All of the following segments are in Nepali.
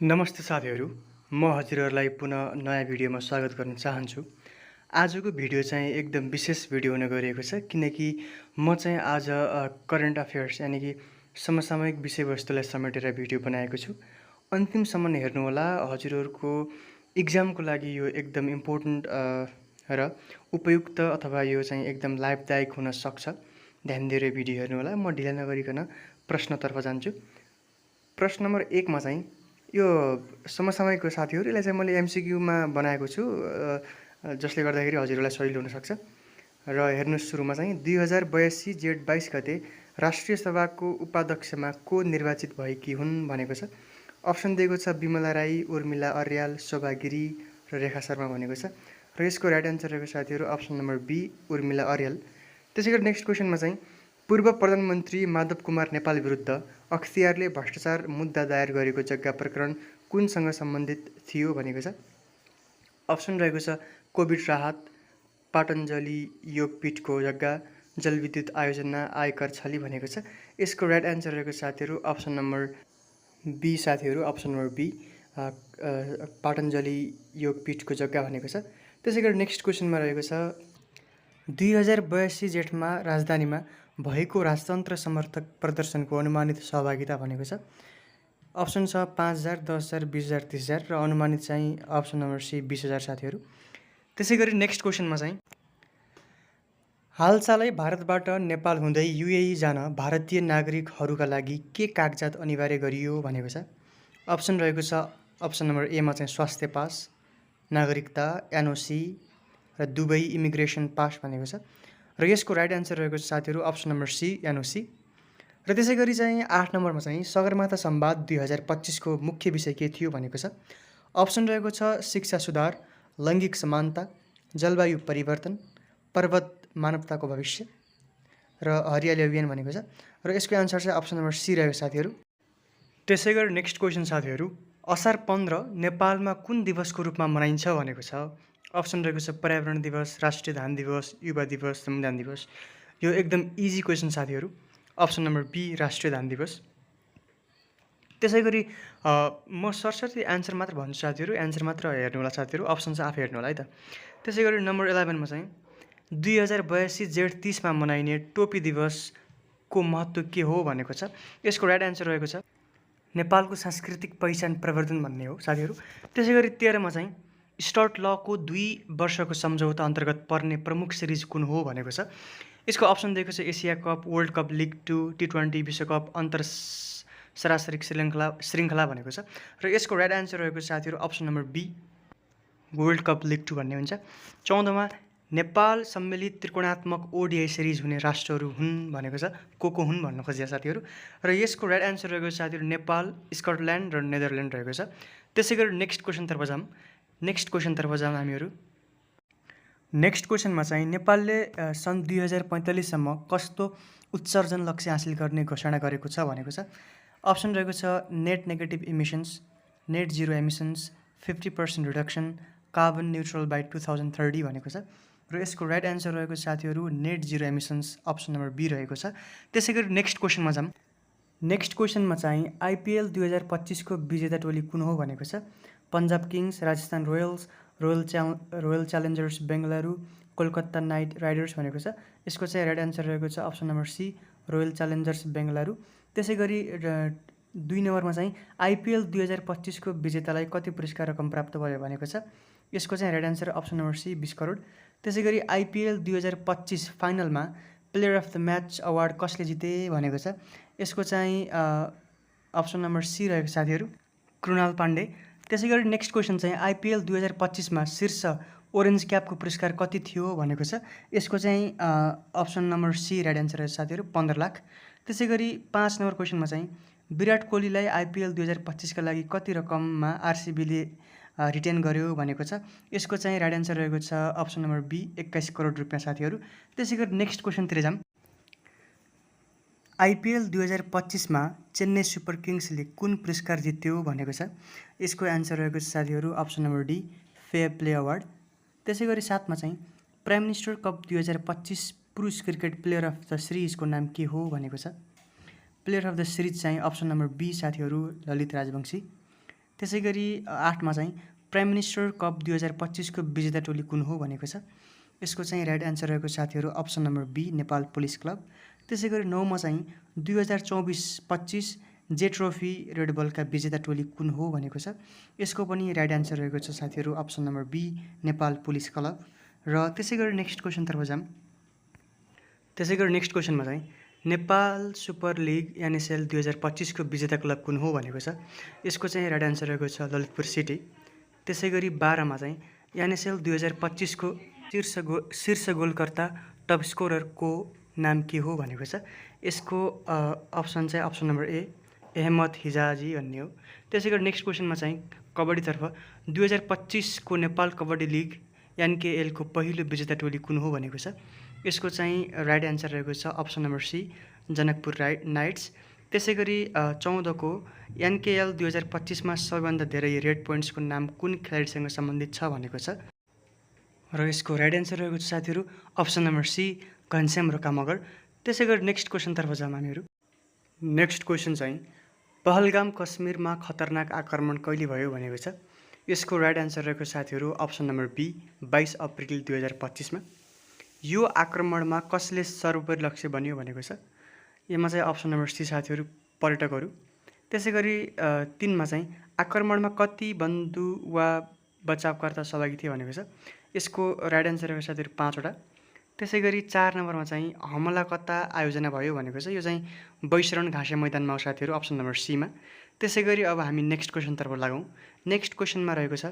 नमस्ते साथीहरू, म हजुरहरूलाई पुनः नयाँ भिडियोमा स्वागत गर्न चाहन्छु। आजको भिडियो चाहिँ एकदम विशेष भिडियो हुन गइरहेको छ किनकि म चाहिँ आज करेन्ट अफेयर्स यानि कि समसामयिक विषयवस्तुलाई समेटेर भिडियो बनाएको छु। अन्तिमसम्म हेर्नुहोला, हजुरहरूको इक्जामको लागि यो एकदम इम्पोर्टेन्ट र उपयुक्त अथवा यो चाहिँ एकदम लाभदायक हुन सक्छ। ध्यान दिएर भिडियो हेर्नुहोला। म ढिला नगरिकन प्रश्नतर्फ जान्छु। प्रश्न नम्बर 1 मा चाहिँ यो समसामयिकको साथीहरू, यसलाई चाहिँ मैले एमसिक्यूमा बनाएको छु, जसले गर्दाखेरि हजुरहरूलाई सजिलो हुनसक्छ। र हेर्नुहोस्, सुरुमा चाहिँ 2082 जेठ 22 गते राष्ट्रिय सभाको उपाध्यक्षमा को निर्वाचित भएकी हुन् भनेको छ। अप्सन दिएको छ विमला राई, उर्मिला अर्याल, शोभा गिरी र रेखा शर्मा भनेको छ। र यसको राइट एन्सर रहेको साथीहरू option number B, Urmila Aryal. त्यसै गरी नेक्स्ट क्वेसनमा चाहिँ पूर्व प्रधानमन्त्री माधव कुमार नेपाल विरुद्ध अख्तियारले भ्रष्टाचार मुद्दा दायर गरेको जग्गा प्रकरण कुनसँग सम्बन्धित थियो भनेको छ। अप्सन रहेको छ कोभिड राहत, पातञ्जलि योगपीठको जग्गा, जलविद्युत आयोजना, आयकर छली भनेको छ। यसको राइट एन्सर रहेको साथीहरू अप्सन नम्बर बी साथीहरू अप्सन नम्बर बी, पातञ्जलि योगपीठको जग्गा भनेको छ। त्यसै गरी नेक्स्ट क्वेसनमा रहेको छ 2082 जेठमा राजधानीमा भएको राजतन्त्र समर्थक प्रदर्शनको अनुमानित सहभागिता भनेको छ। अप्सन छ 5000, 10000, 20000, 30000 र अनुमानित चाहिँ अप्सन नम्बर सी 20000 साथीहरू। त्यसै गरी नेक्स्ट क्वेसनमा चाहिँ हालसालै भारतबाट नेपाल हुँदै युएई जान भारतीय नागरिकहरूका लागि के कागजात अनिवार्य गरियो भनेको छ। अप्सन रहेको छ अप्सन नम्बर एमा चाहिँ स्वास्थ्य पास, नागरिकता, एनओसी र दुबई इमिग्रेसन पास भनेको छ। र यसको राइट एन्सर रहेको छ साथीहरू अप्सन नम्बर सी, एनओसी। र त्यसै गरी चाहिँ 8 नम्बरमा चाहिँ सगरमाथा संवाद 2025 को मुख्य विषय के थियो भनेको छ। अप्सन रहेको छ शिक्षा सुधार, लैङ्गिक समानता, जलवायु परिवर्तन, पर्वत मानवताको भविष्य र हरियाली अभियान भनेको छ। र यसको एन्सर चाहिँ अप्सन नम्बर सी रहेको साथीहरू। त्यसै गरी नेक्स्ट क्वेसन साथीहरू, असार 15 नेपालमा कुन दिवसको रूपमा मनाइन्छ भनेको छ। अप्सन रहेको छ पर्यावरण दिवस, राष्ट्रिय धान दिवस, युवा दिवस, संविधान दिवस। यो एकदम इजी क्वेसन साथीहरू, अप्सन नम्बर बी, राष्ट्रिय धान दिवस। त्यसै गरी म सरसर्ती एन्सर मात्र भन्छु साथीहरू, एन्सर मात्र हेर्नु होला साथीहरू, अप्सन चाहिँ आफै हेर्नु होला है त। त्यसै गरी नम्बर 11 मा चाहिँ 2082 जेठ 30 मा मनाइने टोपी दिवसको महत्त्व के हो भनेको छ। यसको राइट एन्सर रहेको छ नेपालको सांस्कृतिक पहिचान प्रवर्धन भन्ने हो साथीहरू। त्यसै गरी 13 मा चाहिँ स्टर्ट लको 2 वर्षको सम्झौता अन्तर्गत पर्ने प्रमुख सिरिज कुन हो भनेको छ। यसको अप्सन दिएको छ Asia cup, world cup, league 2, टी20 विश्वकप, अन्तर सरासरी श्रृङ्खला भनेको छ। र यसको राइट एन्सर रहेको साथीहरू option number B, world cup, league 2 भन्ने हुन्छ। 14 मा नेपाल सम्मिलित त्रिकोणात्मक ओडिआई सिरिज हुने राष्ट्रहरू हुन् भनेको छ। को हुन् भन्न खोजेका साथीहरू। र यसको राइट एन्सर रहेको साथीहरू नेपाल, स्कटल्यान्ड र नेदरल्यान्ड रहेको छ। त्यसै गरी नेक्स्ट क्वेसनतर्फ जाऊँ हामीहरू। नेक्स्ट क्वेसनमा चाहिँ नेपालले सन् 2045 सम्म कस्तो उत्सर्जन लक्ष्य हासिल गर्ने घोषणा गरेको छ भनेको छ। अप्सन रहेको छ net negative emissions, net zero emissions, 50% reduction, carbon neutral by 2030 भनेको छ। र यसको राइट एन्सर रहेको साथीहरू net zero emissions, option number B रहेको छ। त्यसै गरी नेक्स्ट क्वेसनमा जाऊँ। नेक्स्ट क्वेसनमा चाहिँ आइपिएल 2025 को विजेता टोली कुन हो भनेको छ। Punjab Kings, Rajasthan Royals, Royal Challengers Bengaluru, Kolkata Knight Riders भनेको छ। यसको चाहिँ राइट एन्सर रहेको छ option number C, Royal Challengers Bengaluru. त्यसै गरी 2 नम्बरमा चाहिँ आइपिएल 2025 को विजेतालाई कति पुरस्कार रकम प्राप्त भयो भनेको छ। यसको चाहिँ right answer option number C, 20 crore. त्यसै गरी आइपिएल 2025 फाइनलमा player of the match award कसले जिते भनेको छ। यसको चाहिँ अप्सन नम्बर सी रहेको साथीहरू, कृणाल पाण्डे। त्यसै गरी नेक्स्ट क्वेसन चाहिँ आइपिएल 2025 मा शीर्ष ओरेन्ज क्यापको पुरस्कार कति थियो भनेको छ। यसको चाहिँ option number C right answer रहेको साथीहरू, 15 लाख। त्यसै गरी 5 नम्बर क्वेसनमा चाहिँ विराट कोहलीलाई आइपिएल 2025 का लागि कति रकममा आरसिबीले रिटेन गर्यो भनेको छ। यसको चाहिँ राइट एन्सर रहेको छ अप्सन नम्बर बी, 21 करोड रुपियाँ साथीहरू। त्यसै गरी नेक्स्ट क्वेसनतिर जाऊँ। आइपिएल 2025 मा चेन्नई सुपर किङ्सले कुन पुरस्कार जित्यो भनेको छ। यसको एन्सर रहेको छ साथीहरू option number D, fair play award. त्यसै गरी 7 मा चाहिँ प्राइम मिनिस्टर कप 2025 पुरुष क्रिकेट प्लेयर अफ द सिरिजको नाम के हो भनेको छ। प्लेयर अफ द सिरिज चाहिँ अप्सन नम्बर बी साथीहरू, ललित राजवंशी। त्यसैगरी 8 मा चाहिँ प्राइम मिनिस्टर कप 2025 को विजेता टोली कुन हो भनेको छ। यसको चाहिँ राइट एन्सर रहेको साथीहरू option number B Nepal Police Club. त्यसैगरी 9 मा चाहिँ 2024-25 जे ट्रफी रेड बलका विजेता टोली कुन हो भनेको छ। यसको पनि राइट एन्सर रहेको छ साथीहरू option number B Nepal Police Club. र त्यसैगरी नेक्स्ट क्वेसनतर्फ जाऊँ। त्यसैगरी नेक्स्ट क्वेसनमा चाहिँ नेपाल सुपर लिग एनएसएल 2025 को विजेता क्लब कुन हो भनेको छ। यसको चाहिँ राइट एन्सर रहेको छ ललितपुर सिटी। त्यसैगरी 12 मा चाहिँ एनएसएल 2025 को शीर्ष गोलकर्ता टप स्कोररको नाम के हो भनेको छ। यसको अप्सन चाहिँ अप्सन नम्बर ए अहमद हिजाजी भन्ने हो। त्यसैगरी नेक्स्ट क्वेसनमा चाहिँ कबड्डीतर्फ 2025 को नेपाल कबड्डी लिग एनकेएल को पहिलो विजेता टोली कुन हो भनेको छ। यसको चाहिँ राइट एन्सर रहेको छ option number C Janakpur Knights. त्यसैगरी 14 को एनकेएल 2025 मा सबैभन्दा धेरै रेड पोइन्ट्सको नाम कुन खेलाडीसँग सम्बन्धित छ भनेको छ र यसको राइट एन्सर रहेको छ साथीहरू अप्सन नम्बर सी घनश्याम रोका मगर। त्यसैगरी नेक्स्ट क्वेसनतर्फ जाऊँ हामीहरू। नेक्स्ट क्वेसन चाहिँ पहलगाम कश्मीरमा खतरनाक आक्रमण कहिले भयो भनेको छ। यसको राइट एन्सर रहेको साथीहरू अप्सन नम्बर बी 22 अप्रिल 2025 मा। यो आक्रमणमा कसले सर्वोपरि लक्ष्य बन्यो भनेको छ। यसमा चाहिँ अप्सन नम्बर सी साथीहरू पर्यटकहरू। त्यसैगरी 3 मा चाहिँ आक्रमणमा कति बन्धु वा बचावकर्ता सहभागी थिए भनेको छ। यसको राइट एन्सर रहेको साथीहरू 5 वटा। त्यसैगरी 4 नम्बरमा चाहिँ हमला कता आयोजना भयो भनेको छ। यो चाहिँ बैसरण घाँसे मैदानमा हो साथीहरू अप्सन नम्बर सी मा। त्यसैगरी अब हामी नेक्स्ट क्वेसनतर्फ लागौँ। नेक्स्ट क्वेसनमा रहेको छ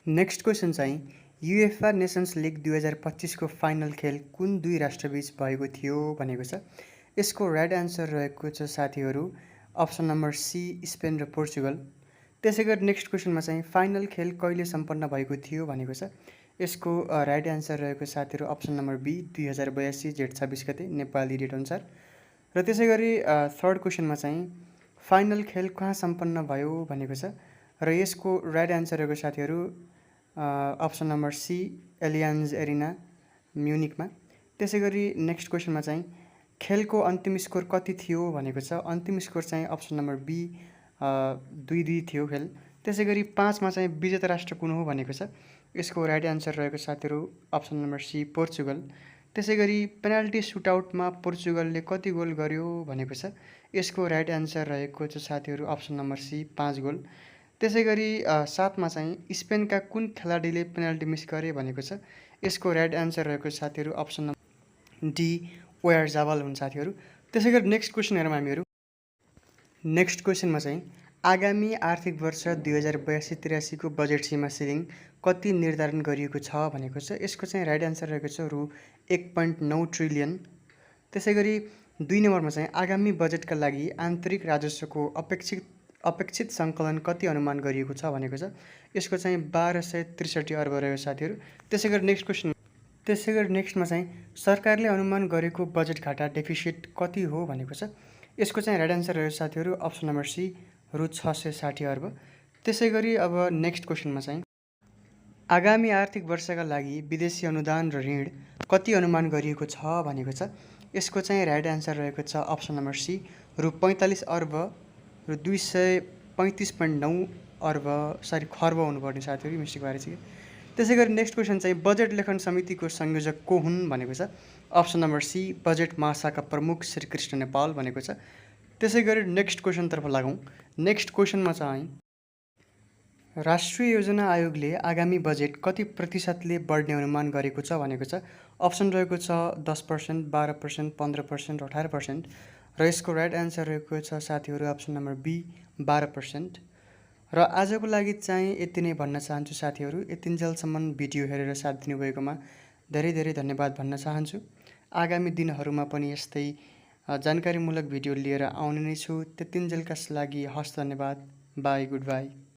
नेक्स्ट क्वेसन चाहिँ युएफए नेसन्स लिग 2025 को फाइनल खेल कुन दुई राष्ट्रबीच भएको थियो भनेको छ। यसको राइट एन्सर रहेको छ साथीहरू अप्सन नम्बर सी स्पेन र पोर्चुगल। त्यसैगरी नेक्स्ट क्वेसनमा चाहिँ फाइनल खेल कहिले सम्पन्न भएको थियो भनेको छ। यसको राइट एन्सर रहेको साथीहरू अप्सन नम्बर बी 2082 जेठ 26 गते नेपाली डेट अनुसार। र त्यसैगरी थर्ड क्वेसनमा चाहिँ फाइनल खेल कहाँ सम्पन्न भयो भनेको छ र यसको राइट एन्सर रहेको साथीहरू option number C Allianz Arena म्युनिकमा। त्यसैगरी नेक्स्ट क्वेसनमा चाहिँ खेलको अन्तिम स्कोर कति थियो भनेको छ। अन्तिम स्कोर चाहिँ अप्सन नम्बर बी 2-2 थियो खेल। त्यसैगरी 5 मा चाहिँ विजेता राष्ट्र कुन हो भनेको छ। यसको राइट एन्सर रहेको साथीहरू अप्सन नम्बर सी पोर्चुगल। त्यसैगरी पेनाल्टी सुटआउटमा पोर्चुगलले कति गोल गर्यो भनेको छ। यसको राइट एन्सर रहेको छ साथीहरू अप्सन नम्बर सी 5 गोल। त्यसैगरी 7 मा चाहिँ स्पेनका कुन खेलाडीले पेनाल्टी मिस गरे भनेको छ। यसको राइट एन्सर रहेको साथीहरू अप्सन नम्बर डी ओयारजाबाल हुन् साथीहरू। त्यसैगरी नेक्स्ट क्वेसन हेरौँ हामीहरू। नेक्स्ट क्वेसनमा चाहिँ आगामी आर्थिक वर्ष 2082-83 को बजेट सीमा सिलिङ कति निर्धारण गरिएको छ भनेको छ। यसको चाहिँ राइट एन्सर रहेको छ रु 1.9 ट्रिलियन। त्यसैगरी 2 नम्बरमा चाहिँ आगामी बजेटका लागि आन्तरिक राजस्वको अपेक्षित सङ्कलन कति अनुमान गरिएको छ भनेको छ। यसको चाहिँ 1263 अर्ब रह्यो साथीहरू। त्यसैगरी नेक्स्टमा चाहिँ सरकारले अनुमान गरेको बजेट घाटा डेफिसिट कति हो भनेको छ। यसको चाहिँ राइट एन्सर रह्यो साथीहरू अप्सन नम्बर सी रु 660 अर्ब। त्यसैगरी अब नेक्स्ट क्वेसनमा चाहिँ आगामी आर्थिक वर्षका लागि विदेशी अनुदान र ऋण कति अनुमान गरिएको छ भनेको छ। यसको चाहिँ राइट एन्सर रहेको छ अप्सन नम्बर सी रु 45 अर्ब र 235.9 खर्ब हुनुपर्ने साथीहरू मिस्टेक भएर चाहिँ। त्यसैगरी नेक्स्ट क्वेसन चाहिँ बजेट लेखन समितिको संयोजक को हुन् भनेको छ। अप्सन नम्बर सी बजेट महाशाखा प्रमुख श्री कृष्ण नेपाल भनेको छ। त्यसैगरी नेक्स्ट क्वेसनतर्फ लागौँ। नेक्स्ट क्वेसनमा चाहिँ राष्ट्रिय योजना आयोगले आगामी बजेट कति प्रतिशतले बढ्ने अनुमान गरेको छ भनेको छ। अप्सन रहेको छ 10%, 12%, 15% र 18%। र यसको राइट एन्सर रहेको छ साथीहरू अप्सन नम्बर बी 12%। र आजको लागि चाहिँ यति नै भन्न चाहन्छु साथीहरू। यतिन्जेलसम्म भिडियो हेरेर साथ दिनुभएकोमा धेरै धेरै धन्यवाद भन्न चाहन्छु। आगामी दिनहरूमा पनि यस्तै जानकारीमूलक भिडियो लिएर आउने नै छु। त्यतिन्जेलका लागि हस् धन्यवाद। By good by.